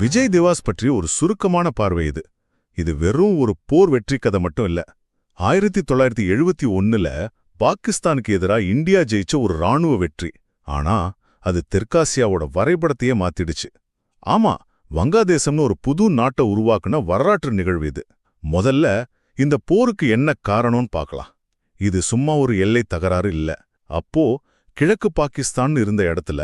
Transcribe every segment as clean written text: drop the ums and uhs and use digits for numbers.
விஜய் திவாஸ் பற்றி ஒரு சுருக்கமான பார்வை இது. இது வெறும் ஒரு போர் வெற்றி கதை மட்டும் இல்ல. 1971ல பாகிஸ்தானுக்கு எதிராக இந்தியா ஜெயிச்ச ஒரு ராணுவ வெற்றி. ஆனா அது தெற்காசியாவோட வரைபடத்தையே மாத்திடுச்சு. ஆமா, வங்காதேசம்னு ஒரு புது நாட்டை உருவாக்குன வரலாற்று நிகழ்வு இது. முதல்ல இந்த போருக்கு என்ன காரணம்னு பார்க்கலாம். இது சும்மா ஒரு எல்லை தகராறு இல்ல. அப்போ கிழக்கு பாகிஸ்தான் இருந்த இடத்துல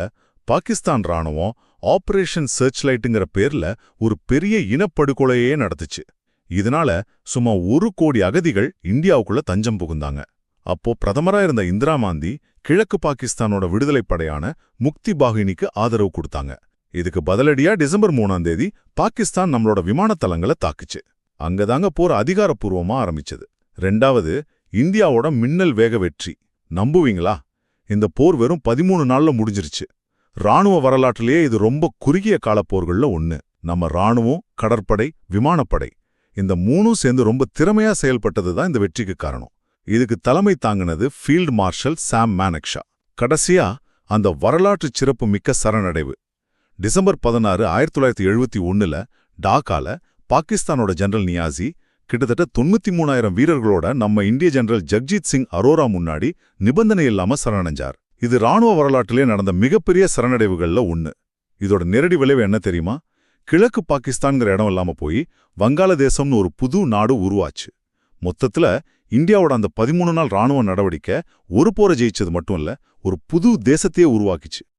பாகிஸ்தான் ராணுவம் ஆபரேஷன் சர்ச்லைட்டுங்கிற பேர்ல ஒரு பெரிய இனப்படுகொலையே நடத்துச்சு. இதனால சும்மா 1 கோடி அகதிகள் இந்தியாவுக்குள்ள தஞ்சம் புகுந்தாங்க. அப்போ பிரதமரா இருந்த இந்திரா காந்தி கிழக்கு பாகிஸ்தானோட விடுதலைப் படையான முக்தி பாகினிக்கு ஆதரவு கொடுத்தாங்க. இதுக்கு பதிலடியா டிசம்பர் 3ஆம் தேதி பாகிஸ்தான் நம்மளோட விமானத்தளங்களை தாக்குச்சு. அங்கதாங்க போர் அதிகாரப்பூர்வமா ஆரம்பிச்சது. 2வது, இந்தியாவோட மின்னல் வேக வெற்றி. நம்புவீங்களா? இந்த போர் வெறும் 13 நாள்ல முடிஞ்சிருச்சு. ராணுவ வரலாற்றிலேயே இது ரொம்ப குறுகிய காலப்போர்கள்ல ஒண்ணு. நம்ம ராணுவம், கடற்படை, விமானப்படை இந்த 3ம் சேர்ந்து ரொம்ப திறமையா செயல்பட்டதுதான் இந்த வெற்றிக்கு காரணம். இதுக்கு தலைமை தாங்கினது ஃபீல்ட் மார்ஷல் சாம் மானெக்ஷா. கடைசியா அந்த வரலாற்று சிறப்பு மிக்க சரணடைவு. டிசம்பர் 16, 1971ல டாக்கால பாகிஸ்தானோட ஜெனரல் நியாசி கிட்டத்தட்ட 93,000 வீரர்களோட நம்ம இந்திய ஜெனரல் ஜக்ஜீத் சிங் அரோரா முன்னாடி நிபந்தனை இல்லாம சரணடைஞ்சார். இது ராணுவ வரலாற்றிலே நடந்த மிகப்பெரிய சரணடைவுகள்ல ஒண்ணு. இதோட நேரடி விளைவு என்ன தெரியுமா? கிழக்கு பாகிஸ்தான்ங்கிற இடம் இல்லாம போய் வங்காளதேசம்னு ஒரு புது நாடு உருவாச்சு. மொத்தத்துல இந்தியாவோட அந்த 13 நாள் ராணுவ நடவடிக்கை ஒரு போரை ஜெயிச்சது மட்டும் இல்ல, ஒரு புது தேசத்தையே உருவாக்கிச்சு.